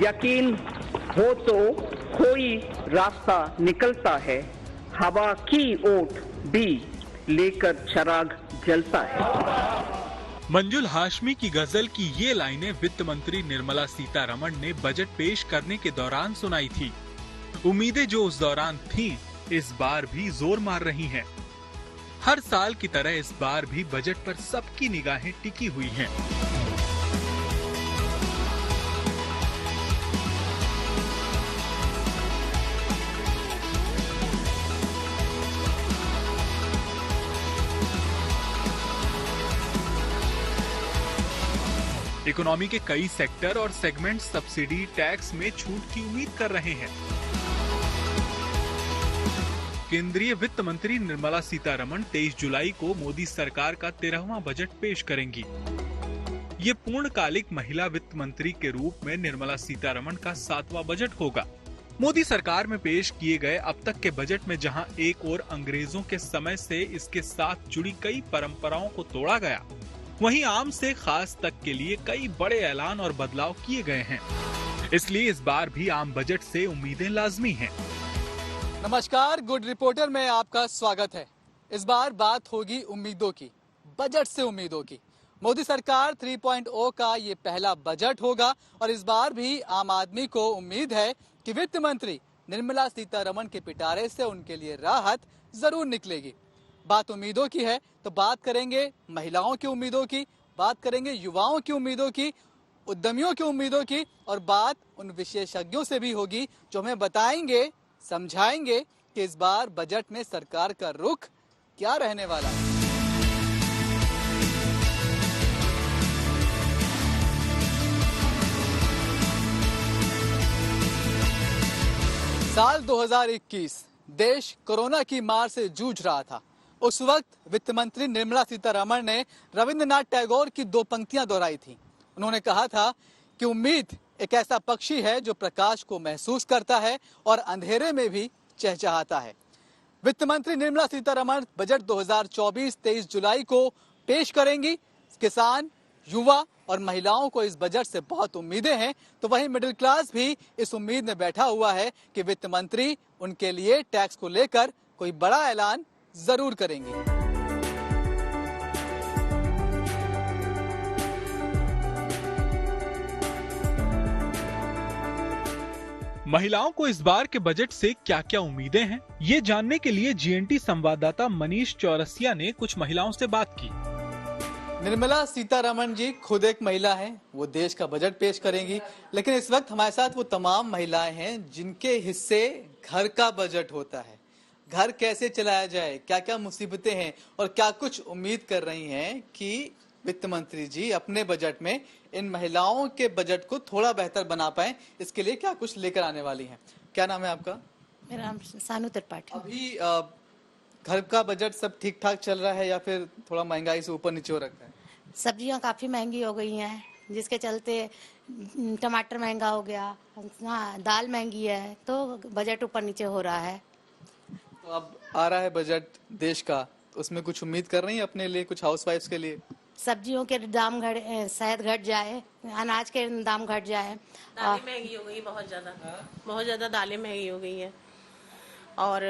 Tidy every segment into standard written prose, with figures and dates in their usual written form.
यकीन हो तो कोई रास्ता निकलता है, हवा की ओट भी लेकर चिराग जलता है। मंजुल हाशमी की गजल की ये लाइनें वित्त मंत्री निर्मला सीतारमण ने बजट पेश करने के दौरान सुनाई थी। उम्मीदें जो उस दौरान थीं, इस बार भी जोर मार रही हैं। हर साल की तरह इस बार भी बजट पर सबकी निगाहें टिकी हुई हैं। इकोनॉमी के कई सेक्टर और सेगमेंट सब्सिडी टैक्स में छूट की उम्मीद कर रहे हैं। केंद्रीय वित्त मंत्री निर्मला सीतारमण 23 जुलाई को मोदी सरकार का 13वां बजट पेश करेंगी। ये पूर्णकालिक महिला वित्त मंत्री के रूप में निर्मला सीतारमण का 7वां बजट होगा। मोदी सरकार में पेश किए गए अब तक के बजट में जहां एक ओर अंग्रेजों के समय से इसके साथ जुड़ी कई परंपराओं को तोड़ा गया, वहीं आम से खास तक के लिए कई बड़े ऐलान और बदलाव किए गए हैं। इसलिए इस बार भी आम बजट से उम्मीदें लाजमी हैं। नमस्कार, गुड रिपोर्टर में आपका स्वागत है। इस बार बात होगी उम्मीदों की, बजट से उम्मीदों की। मोदी सरकार 3.0 का ये पहला बजट होगा और इस बार भी आम आदमी को उम्मीद है कि वित्त मंत्री निर्मला सीतारमण के पिटारे से उनके लिए राहत जरूर निकलेगी। बात उम्मीदों की है तो बात करेंगे महिलाओं की उम्मीदों की, बात करेंगे युवाओं की उम्मीदों की, उद्यमियों की उम्मीदों की, और बात उन विशेषज्ञों से भी होगी जो हमें बताएंगे, समझाएंगे कि इस बार बजट में सरकार का रुख क्या रहने वाला है। साल 2021 देश कोरोना की मार से जूझ रहा था। उस वक्त वित्त मंत्री निर्मला सीतारमण ने रविंद्रनाथ टैगोर की 2 पंक्तियां दोहराई थी। उन्होंने कहा था कि उम्मीद एक ऐसा पक्षी है जो प्रकाश को महसूस करता है और अंधेरे में भी चहचहाता है। वित्त मंत्री निर्मला सीतारमण बजट 2024 23 जुलाई को पेश करेंगी। किसान, युवा और महिलाओं को इस बजट से बहुत उम्मीदें हैं, तो वहीं मिडिल क्लास भी इस उम्मीद में बैठा हुआ है कि वित्त मंत्री उनके लिए टैक्स को लेकर कोई बड़ा ऐलान जरूर करेंगे। महिलाओं को इस बार के बजट से क्या क्या उम्मीदें हैं, ये जानने के लिए जीएनटी संवाददाता मनीष चौरसिया ने कुछ महिलाओं से बात की। निर्मला सीतारमण जी खुद एक महिला हैं, वो देश का बजट पेश करेंगी, लेकिन इस वक्त हमारे साथ वो तमाम महिलाएं हैं जिनके हिस्से घर का बजट होता है। घर कैसे चलाया जाए, क्या क्या मुसीबतें हैं और क्या कुछ उम्मीद कर रही हैं कि वित्त मंत्री जी अपने बजट में इन महिलाओं के बजट को थोड़ा बेहतर बना पाए, इसके लिए क्या कुछ लेकर आने वाली हैं। क्या नाम है आपका? मेरा नाम सानू त्रिपाठी। अभी घर का बजट सब ठीक ठाक चल रहा है या फिर थोड़ा महंगाई से ऊपर नीचे हो रखा है? सब्जियां काफी महंगी हो गई हैं, जिसके चलते टमाटर महंगा हो गया, हाँ दाल महंगी है, तो बजट ऊपर नीचे हो रहा है। तो अब आ रहा है बजट देश का, उसमें कुछ उम्मीद कर रही है अपने लिए, कुछ हाउसवाइफ्स के लिए? सब्जियों के दाम शायद घट जाए, अनाज के दाम घट जाए। दालें महंगी हो गई, बहुत ज्यादा दालें महंगी हो गई हैं, और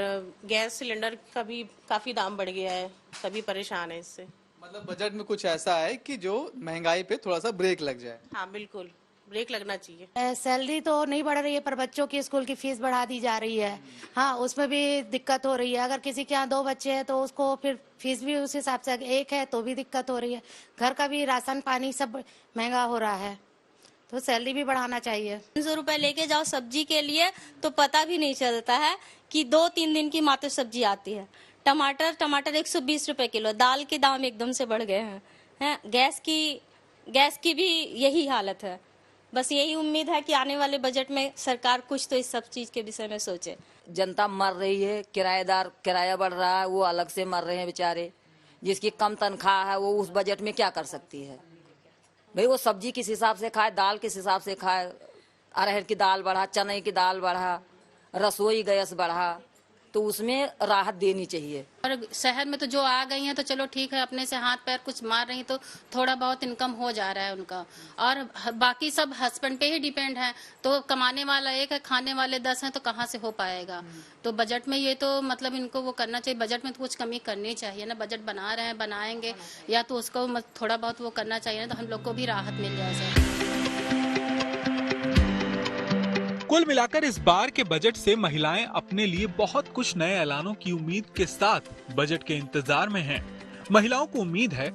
गैस सिलेंडर का भी काफी दाम बढ़ गया है, सभी परेशान है इससे। मतलब बजट में कुछ ऐसा है कि जो महंगाई पे थोड़ा सा ब्रेक लग जाए? हाँ बिल्कुल, ब्रेक लगना चाहिए। सैलरी तो नहीं बढ़ रही है, पर बच्चों की स्कूल की फीस बढ़ा दी जा रही है। हाँ, उसमें भी दिक्कत हो रही है। अगर किसी के यहाँ 2 बच्चे हैं तो उसको फिर फीस भी उस हिसाब से, एक है तो भी दिक्कत हो रही है। घर का भी राशन पानी सब महंगा हो रहा है, तो सैलरी भी बढ़ाना चाहिए। 300 रुपए लेके जाओ सब्जी के लिए तो पता भी नहीं चलता है कि 2-3 दिन की मात्र सब्जी आती है। टमाटर 120 रुपए किलो, दाल के दाम एकदम से बढ़ गए हैं। गैस की भी यही हालत है। बस यही उम्मीद है कि आने वाले बजट में सरकार कुछ तो इस सब चीज के विषय में सोचे। जनता मर रही है, किराया बढ़ रहा है, वो अलग से मर रहे हैं बेचारे। जिसकी कम तनख्वाह है वो उस बजट में क्या कर सकती है भाई? वो सब्जी किस हिसाब से खाए, दाल किस हिसाब से खाए। अरहर की दाल बढ़ा, चने की दाल बढ़ा, रसोई गैस बढ़ा, तो उसमें राहत देनी चाहिए। और शहर में तो जो आ गई हैं तो चलो ठीक है, अपने से हाथ पैर कुछ मार रही तो थोड़ा बहुत इनकम हो जा रहा है उनका, और बाकी सब हस्बैंड पे ही डिपेंड है। तो कमाने वाला एक है, खाने वाले 10 हैं, तो कहाँ से हो पाएगा। तो बजट में ये तो मतलब इनको वो करना चाहिए, बजट में तो कुछ कमी करनी चाहिए ना। बजट बना रहे हैं, बनाएंगे या तो उसको थोड़ा बहुत वो करना चाहिए ना, तो हम लोग को भी राहत मिल जाए सर। कुल मिलाकर इस बार के बजट से महिलाएं अपने लिए बहुत कुछ नए ऐलानों की उम्मीद के साथ बजट के इंतजार में हैं। महिलाओं को उम्मीद है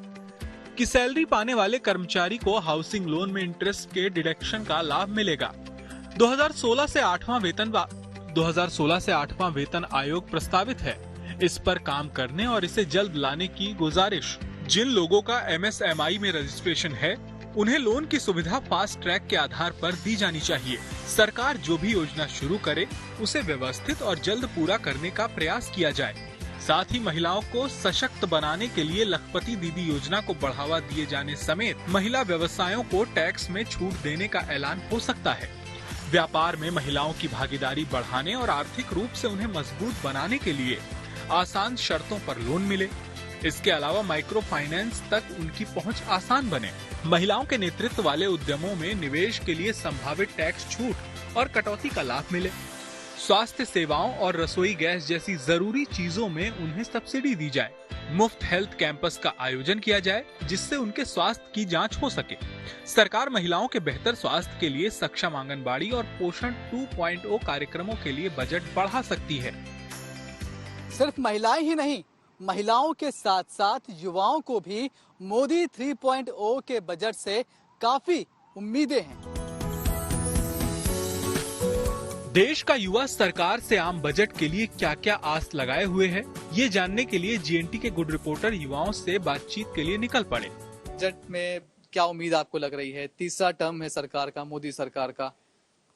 कि सैलरी पाने वाले कर्मचारी को हाउसिंग लोन में इंटरेस्ट के डिडक्शन का लाभ मिलेगा। 2016 से 8वां वेतन आयोग प्रस्तावित है। इस पर काम करने और इसे जल्द लाने की गुजारिश। जिन लोगों का MSMI में रजिस्ट्रेशन है, उन्हें लोन की सुविधा फास्ट ट्रैक के आधार पर दी जानी चाहिए। सरकार जो भी योजना शुरू करे उसे व्यवस्थित और जल्द पूरा करने का प्रयास किया जाए। साथ ही महिलाओं को सशक्त बनाने के लिए लखपति दीदी योजना को बढ़ावा दिए जाने समेत महिला व्यवसायों को टैक्स में छूट देने का ऐलान हो सकता है। व्यापार में महिलाओं की भागीदारी बढ़ाने और आर्थिक रूप से उन्हें मजबूत बनाने के लिए आसान शर्तों पर लोन मिले। इसके अलावा माइक्रो फाइनेंस तक उनकी पहुंच आसान बने। महिलाओं के नेतृत्व वाले उद्यमों में निवेश के लिए संभावित टैक्स छूट और कटौती का लाभ मिले। स्वास्थ्य सेवाओं और रसोई गैस जैसी जरूरी चीजों में उन्हें सब्सिडी दी जाए। मुफ्त हेल्थ कैंपस का आयोजन किया जाए जिससे उनके स्वास्थ्य की जांच हो सके। सरकार महिलाओं के बेहतर स्वास्थ्य के लिए सक्षम आंगनबाड़ी और पोषण 2.0 कार्यक्रमों के लिए बजट बढ़ा सकती है। सिर्फ महिलाएं ही नहीं, महिलाओं के साथ साथ युवाओं को भी मोदी 3.0 के बजट से काफी उम्मीदें हैं। देश का युवा सरकार से आम बजट के लिए क्या क्या आस लगाए हुए है, ये जानने के लिए GNT के गुड रिपोर्टर युवाओं से बातचीत के लिए निकल पड़े। बजट में क्या उम्मीद आपको लग रही है? तीसरा टर्म है सरकार का, मोदी सरकार का,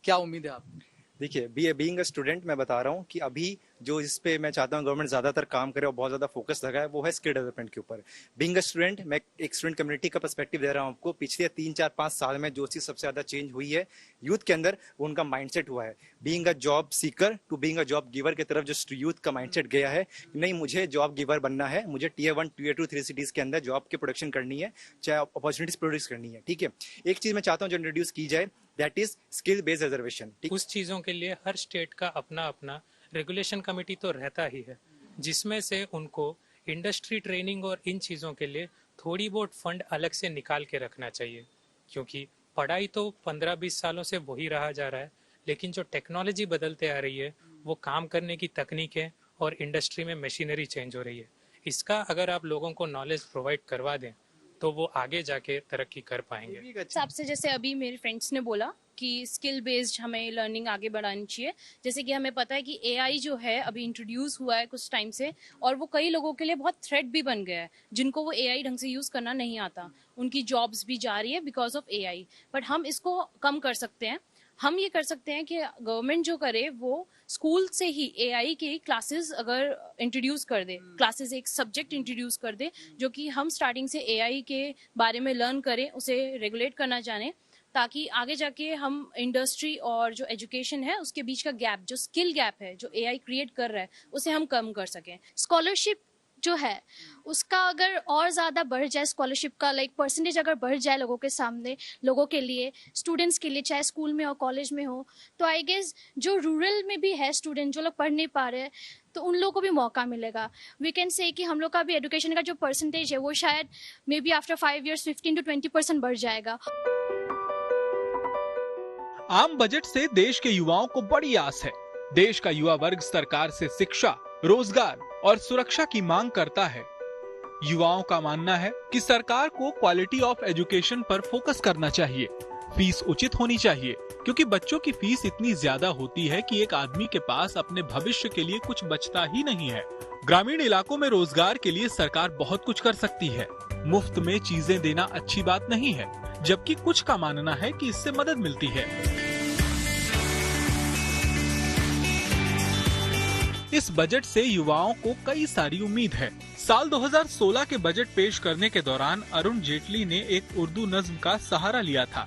क्या उम्मीद है आपको? देखिए, बीइंग अ स्टूडेंट मैं बता रहा हूँ कि अभी जो इस पे मैं चाहता हूँ गवर्नमेंट ज्यादातर काम करे और बहुत ज्यादा फोकस लगाए, वो है स्किल डेवलपमेंट के ऊपर। बीइंग अ स्टूडेंट, मैं एक स्टूडेंट कम्युनिटी का पर्सपेक्टिव दे रहा हूँ आपको। पिछले 3-4-5 साल में जो चीज सबसे ज्यादा चेंज हुई है यूथ के अंदर, वो उनका माइंडसेट हुआ है। Being a job seeker to being a job giver की तरफ जो यूथ का माइंडसेट गया है, नहीं मुझे जॉब गिवर बनना है, मुझे Tier 1, Tier 2, 3 सिटीज के अंदर जॉब की प्रोडक्शन करनी है, चाहे अपॉर्चुनिटीज प्रोड्यूस करनी है। ठीक है, एक चीज मैं चाहता हूँ जो इंट्रोड्यूस की जाए, that is skill based reservation. उस चीजों के लिए हर स्टेट का अपना अपना रेगुलेशन कमेटी तो रहता ही है, जिसमें से उनको इंडस्ट्री ट्रेनिंग और इन चीजों के लिए थोड़ी बहुत फंड अलग से निकाल के रखना चाहिए। क्योंकि पढ़ाई तो 15-20 सालों से वही रहा जा रहा है, लेकिन जो टेक्नोलॉजी बदलते आ रही है, वो काम करने की तकनीकें और इंडस्ट्री में मशीनरी चेंज हो रही है। इसका अगर आप लोगों को नॉलेज प्रोवाइड करवा दें तो वो आगे जाके तरक्की कर पाएंगे। हिसाब से जैसे अभी मेरे फ्रेंड्स ने बोला कि स्किल बेस्ड हमें लर्निंग आगे बढ़ानी चाहिए। जैसे कि हमें पता है कि AI जो है अभी इंट्रोड्यूस हुआ है कुछ टाइम से, और वो कई लोगों के लिए बहुत थ्रेट भी बन गया है। जिनको वो AI ढंग से यूज करना नहीं आता, उनकी जॉब्स भी जा रही है बिकॉज ऑफ AI। बट हम इसको कम कर सकते हैं। हम ये कर सकते हैं कि गवर्नमेंट जो करे वो स्कूल से ही AI की क्लासेस अगर इंट्रोड्यूस कर दे, क्लासेस एक सब्जेक्ट इंट्रोड्यूस कर दे, जो कि हम स्टार्टिंग से AI के बारे में लर्न करें, उसे रेगुलेट करना जाने, ताकि आगे जाके हम इंडस्ट्री और जो एजुकेशन है उसके बीच का गैप, जो स्किल गैप है जो AI क्रिएट कर रहा है, उसे हम कम कर सकें। स्कॉलरशिप जो है उसका अगर और ज़्यादा बढ़ जाए, स्कॉलरशिप का परसेंटेज अगर बढ़ जाए लोगों के सामने, लोगों के लिए, स्टूडेंट्स के लिए, चाहे स्कूल में हो कॉलेज में हो, तो आई गेस जो रूरल में भी है स्टूडेंट, जो लोग पढ़ नहीं पा रहे हैं, तो उन लोगों को भी मौका मिलेगा। वी कैन से कि हम लोग का भी एजुकेशन का जो परसेंटेज है वो शायद may be after 5 years 15 to 20% बढ़ जाएगा। आम बजट से देश के युवाओं को बड़ी आस है। देश का युवा वर्ग सरकार से शिक्षा, रोजगार और सुरक्षा की मांग करता है। युवाओं का मानना है कि सरकार को क्वालिटी ऑफ एजुकेशन पर फोकस करना चाहिए। फीस उचित होनी चाहिए, क्योंकि बच्चों की फीस इतनी ज्यादा होती है कि एक आदमी के पास अपने भविष्य के लिए कुछ बचता ही नहीं है। ग्रामीण इलाकों में रोजगार के लिए सरकार बहुत कुछ कर सकती है। मुफ्त में चीजें देना अच्छी बात नहीं है, जबकि कुछ का मानना है कि इससे मदद मिलती है। इस बजट से युवाओं को कई सारी उम्मीद है। साल 2016 के बजट पेश करने के दौरान अरुण जेटली ने एक उर्दू नज्म का सहारा लिया था।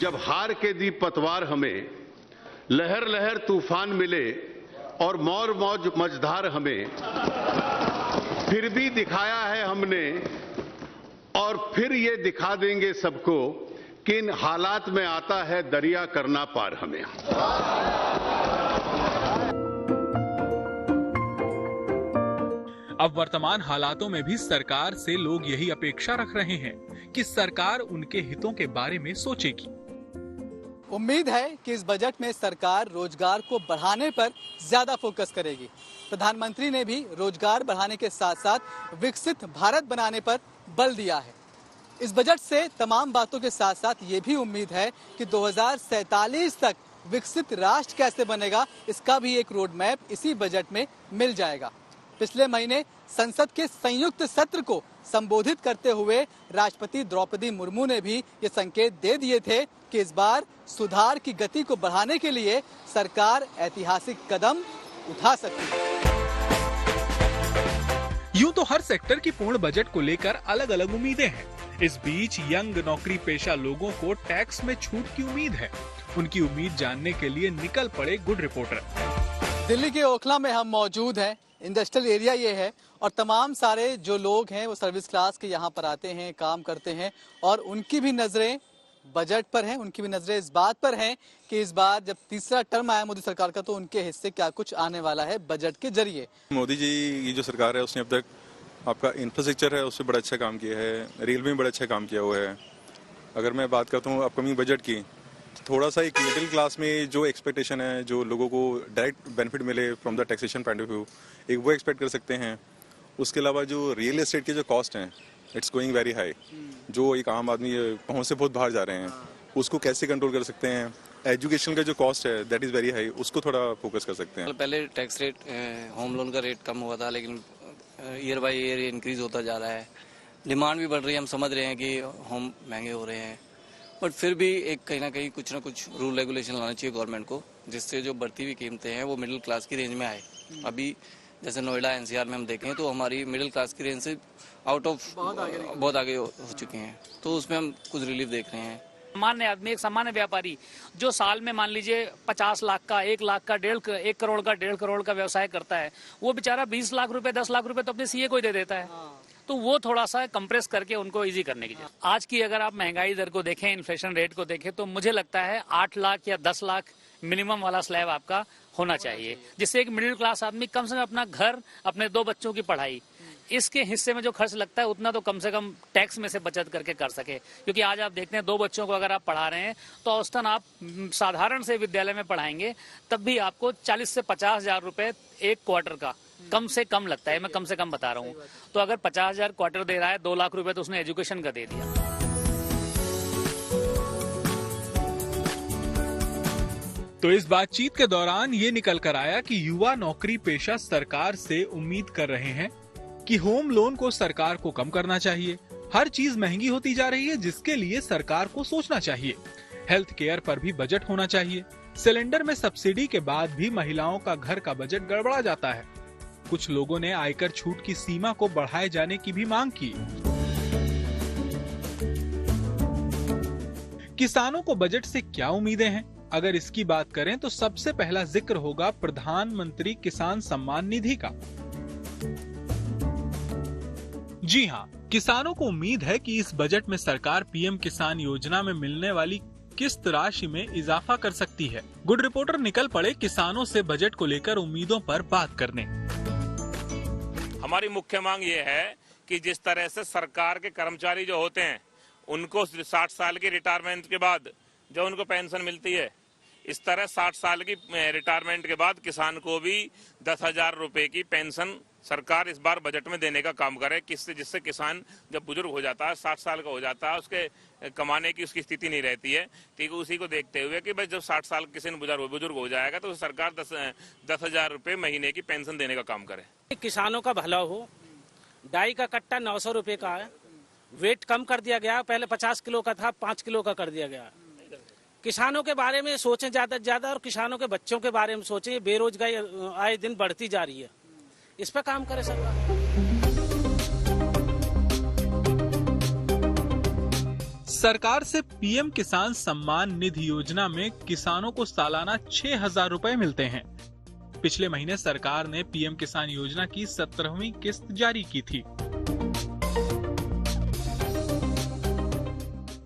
जब हार के दी पतवार हमें, लहर लहर तूफान मिले, और मौर मौज मझधार हमें फिर भी दिखाया है हमने, और फिर ये दिखा देंगे सबको कि इन हालात में आता है दरिया करना पार हमें। अब वर्तमान हालातों में भी सरकार से लोग यही अपेक्षा रख रहे हैं कि सरकार उनके हितों के बारे में सोचेगी। उम्मीद है कि इस बजट में सरकार रोजगार को बढ़ाने पर ज्यादा फोकस करेगी। प्रधानमंत्री ने भी रोजगार बढ़ाने के साथ साथ विकसित भारत बनाने पर बल दिया है। इस बजट से तमाम बातों के साथ साथ ये भी उम्मीद है कि 2047 तक विकसित राष्ट्र कैसे बनेगा, इसका भी एक रोड मैप इसी बजट में मिल जाएगा। पिछले महीने संसद के संयुक्त सत्र को संबोधित करते हुए राष्ट्रपति द्रौपदी मुर्मू ने भी ये संकेत दे दिए थे कि इस बार सुधार की गति को बढ़ाने के लिए सरकार ऐतिहासिक कदम उठा सकती है। यूं तो हर सेक्टर की पूर्ण बजट को लेकर अलग अलग उम्मीदें हैं। इस बीच यंग नौकरी पेशा लोगों को टैक्स में छूट की उम्मीद है। उनकी उम्मीद जानने के लिए निकल पड़े गुड रिपोर्टर। दिल्ली के ओखला में हम मौजूद हैं। इंडस्ट्रियल एरिया ये है और तमाम सारे जो लोग हैं वो सर्विस क्लास के यहाँ पर आते हैं, काम करते हैं और उनकी भी नजरें बजट पर हैं। उनकी भी नजरें इस बात पर हैं कि इस बार जब तीसरा टर्म आया मोदी सरकार का तो उनके हिस्से क्या कुछ आने वाला है बजट के जरिए। मोदी जी की जो सरकार है उसने अब तक आपका इंफ्रास्ट्रक्चर है उससे बड़ा अच्छा काम किया है, रेलवे में बड़ा अच्छा काम किया हुआ है। अगर मैं बात करता हूँ अपकमिंग बजट की, थोड़ा सा एक मिडिल क्लास में जो एक्सपेक्टेशन है, जो लोगों को डायरेक्ट बेनिफिट मिले from the taxation point of view, एक वो एक्सपेक्ट कर सकते हैं। उसके अलावा जो रियल एस्टेट के जो कॉस्ट हैं इट्स गोइंग वेरी हाई, जो एक आम आदमी पहुंच से बहुत बाहर जा रहे हैं, उसको कैसे कंट्रोल कर सकते हैं। एजुकेशन का जो कॉस्ट है दैट इज वेरी हाई, उसको थोड़ा फोकस कर सकते हैं। पहले टैक्स रेट होम लोन का रेट कम हुआ था, लेकिन ईयर बाय ईयर इंक्रीज होता जा रहा है। डिमांड भी बढ़ रही है, हम समझ रहे हैं कि होम महंगे हो रहे हैं, बट फिर भी एक कहीं ना कहीं कुछ ना कुछ रूल रेगुलेशन लाना चाहिए गवर्नमेंट को, जिससे जो बढ़ती हुई कीमतें हैं वो मिडिल क्लास की रेंज में आए। अभी जैसे नोएडा एनसीआर में हम देखें तो हमारी मिडिल क्लास की रेंज से आउट ऑफ बहुत आगे हो चुके हैं, तो उसमें हम कुछ रिलीफ देख रहे हैं। सामान्य आदमी, एक सामान्य व्यापारी जो साल में मान लीजिए 50 लाख का, 1 लाख का, 1 करोड़ का, 1.5 करोड़ का व्यवसाय करता है, वो बेचारा 20 लाख रुपए, 10 लाख रुपए तो अपने सीए को ही दे देता है। तो वो थोड़ा सा कंप्रेस करके उनको इजी करने की जरूरत। आज की अगर आप महंगाई दर को देखें, इन्फ्लेशन रेट को देखें, तो मुझे लगता है 8 लाख या 10 लाख मिनिमम वाला स्लैब आपका होना चाहिए, जिससे एक मिडिल क्लास आदमी कम से कम अपना घर, अपने 2 बच्चों की पढ़ाई, इसके हिस्से में जो खर्च लगता है उतना तो कम से कम टैक्स में से बचत करके कर सके। क्योंकि आज आप देखते हैं 2 बच्चों को अगर आप पढ़ा रहे हैं तो औसतन आप साधारण से विद्यालय में पढ़ाएंगे तब भी आपको 40 से 50 हजार रुपए एक क्वार्टर का कम से कम लगता है। मैं कम से कम बता रहा हूँ। तो अगर 50 हजार क्वार्टर दे रहा है, 2 लाख रुपए तो उसने एजुकेशन का दे दिया। तो इस बातचीत के दौरान ये निकल कर आया कि युवा नौकरी पेशा सरकार से उम्मीद कर रहे हैं कि होम लोन को सरकार को कम करना चाहिए। हर चीज महंगी होती जा रही है, जिसके लिए सरकार को सोचना चाहिए। हेल्थ केयर पर भी बजट होना चाहिए। सिलेंडर में सब्सिडी के बाद भी महिलाओं का घर का बजट गड़बड़ा जाता है। कुछ लोगों ने आयकर छूट की सीमा को बढ़ाए जाने की भी मांग की। किसानों को बजट से क्या उम्मीदें हैं? अगर इसकी बात करें तो सबसे पहला जिक्र होगा प्रधानमंत्री किसान सम्मान निधि का। जी हाँ, किसानों को उम्मीद है कि इस बजट में सरकार पीएम किसान योजना में मिलने वाली किस्त राशि में इजाफा कर सकती है। गुड रिपोर्टर निकल पड़े किसानों से बजट को लेकर उम्मीदों पर बात करने। हमारी मुख्य मांग ये है कि जिस तरह से सरकार के कर्मचारी जो होते हैं उनको 60 साल की रिटायरमेंट के बाद जो उनको पेंशन मिलती है, इस तरह 60 साल की रिटायरमेंट के बाद किसान को भी 10,000 रुपए की पेंशन सरकार इस बार बजट में देने का काम करे, जिससे किसान जब बुजुर्ग हो जाता है, 60 साल का हो जाता है, उसके कमाने की उसकी स्थिति नहीं रहती है। ठीक है, उसी को देखते हुए कि भाई जब 60 साल किसी बुजुर्ग हो जाएगा तो सरकार 10,000 रुपए महीने की पेंशन देने का काम करे। किसानों का भला हो। डाई का कट्टा 900 रुपए का है, वेट कम कर दिया गया, पहले 50 किलो का था 5 किलो का कर दिया गया। किसानों के बारे में सोचें ज्यादा से ज्यादा और किसानों के बच्चों के बारे में सोचें। बेरोजगारी आए दिन बढ़ती जा रही है, इस पर काम करे सरकार। सरकार से पीएम किसान सम्मान निधि योजना में किसानों को सालाना 6,000 रुपए मिलते हैं। पिछले महीने सरकार ने पीएम किसान योजना की 17वीं किस्त जारी की थी।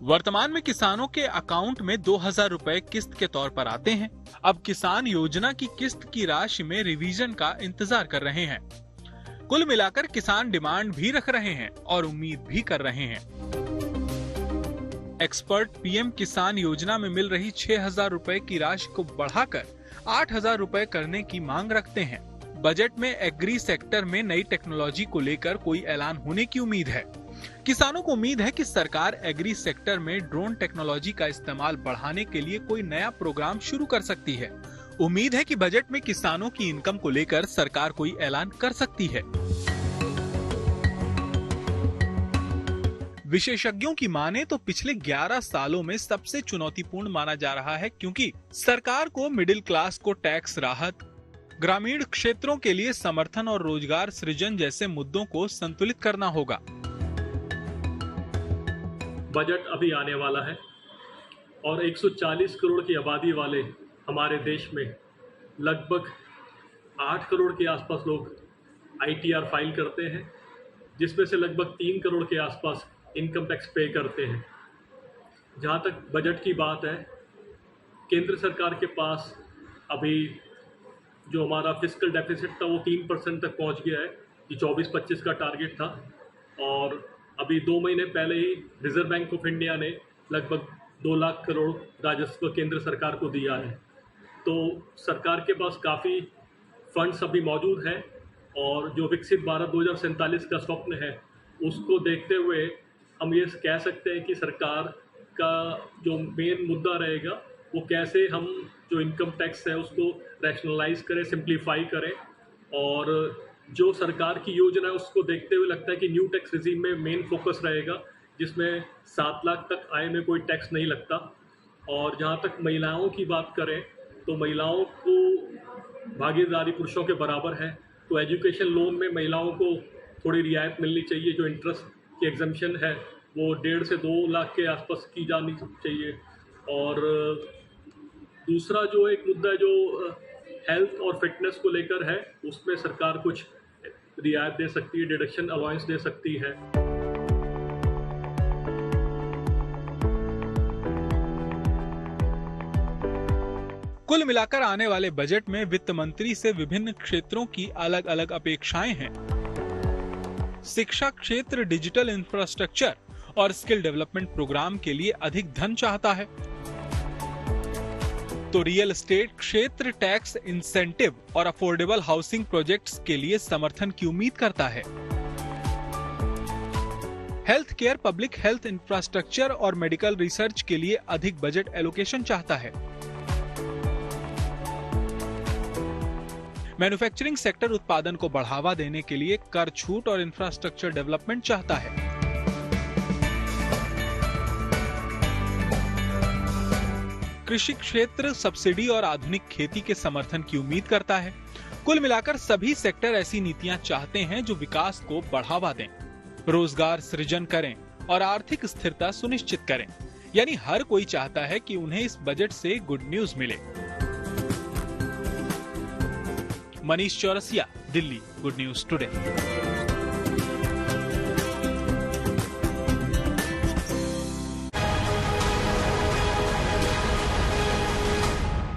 वर्तमान में किसानों के अकाउंट में 2000 रुपए किस्त के तौर पर आते हैं। अब किसान योजना की किस्त की राशि में रिवीजन का इंतजार कर रहे हैं। कुल मिलाकर किसान डिमांड भी रख रहे हैं और उम्मीद भी कर रहे हैं। एक्सपर्ट पीएम किसान योजना में मिल रही 6000 रुपए की राशि को बढ़ाकर 8000 रुपए करने की मांग रखते हैं। बजट में एग्री सेक्टर में नई टेक्नोलॉजी को लेकर कोई ऐलान होने की उम्मीद है। किसानों को उम्मीद है कि सरकार एग्री सेक्टर में ड्रोन टेक्नोलॉजी का इस्तेमाल बढ़ाने के लिए कोई नया प्रोग्राम शुरू कर सकती है। उम्मीद है कि बजट में किसानों की इनकम को लेकर सरकार कोई ऐलान कर सकती है। विशेषज्ञों की माने तो पिछले 11 सालों में सबसे चुनौतीपूर्ण माना जा रहा है, क्योंकि सरकार को मिडिल क्लास को टैक्स राहत, ग्रामीण क्षेत्रों के लिए समर्थन और रोजगार सृजन जैसे मुद्दों को संतुलित करना होगा। बजट अभी आने वाला है और 140 करोड़ की आबादी वाले हमारे देश में लगभग 8 करोड़ के आसपास लोग ITR फाइल करते हैं, जिसमें से लगभग 3 करोड़ के आसपास इनकम टैक्स पे करते हैं। जहाँ तक बजट की बात है, केंद्र सरकार के पास अभी जो हमारा फिस्कल डेफिसिट था वो 3% तक पहुँच गया है, ये 24-25 का टारगेट था। और अभी 2 महीने पहले ही रिजर्व बैंक ऑफ इंडिया ने लगभग 2 लाख करोड़ राजस्व केंद्र सरकार को दिया है। तो सरकार के पास काफ़ी फंड्स अभी मौजूद हैं और जो विकसित भारत 2047 का स्वप्न है उसको देखते हुए हम ये कह सकते हैं कि सरकार का जो मेन मुद्दा रहेगा वो कैसे हम जो इनकम टैक्स है उसको रैशनलाइज करें, सिंप्लीफाई करें। और जो सरकार की योजना है उसको देखते हुए लगता है कि न्यू टैक्स रिजीम में मेन फोकस रहेगा, जिसमें 7 लाख तक आय में कोई टैक्स नहीं लगता। और जहाँ तक महिलाओं की बात करें तो महिलाओं को भागीदारी पुरुषों के बराबर है, तो एजुकेशन लोन में महिलाओं को थोड़ी रियायत मिलनी चाहिए। जो इंटरेस्ट की एग्जम्पशन है वो 1.5 से 2 लाख के आसपास की जानी चाहिए। और दूसरा जो एक मुद्दा जो हेल्थ और फिटनेस को लेकर है उसमें सरकार कुछ रियायत दे सकती है, डिडक्शन अलाउंस दे सकती है। कुल मिलाकर आने वाले बजट में वित्त मंत्री से विभिन्न क्षेत्रों की अलग अलग अपेक्षाएं हैं। शिक्षा क्षेत्र डिजिटल इंफ्रास्ट्रक्चर और स्किल डेवलपमेंट प्रोग्राम के लिए अधिक धन चाहता है, तो रियल एस्टेट क्षेत्र टैक्स इंसेंटिव और अफोर्डेबल हाउसिंग प्रोजेक्ट्स के लिए समर्थन की उम्मीद करता है। Health care, public health infrastructure और मेडिकल रिसर्च के लिए अधिक बजट एलोकेशन चाहता है। मैन्युफैक्चरिंग सेक्टर उत्पादन को बढ़ावा देने के लिए कर छूट और इंफ्रास्ट्रक्चर डेवलपमेंट चाहता है। कृषि क्षेत्र सब्सिडी और आधुनिक खेती के समर्थन की उम्मीद करता है। कुल मिलाकर सभी सेक्टर ऐसी नीतियां चाहते हैं जो विकास को बढ़ावा दें, रोजगार सृजन करें और आर्थिक स्थिरता सुनिश्चित करें। यानी हर कोई चाहता है कि उन्हें इस बजट से गुड न्यूज मिले। Manish Chaurasia, Delhi, good news today.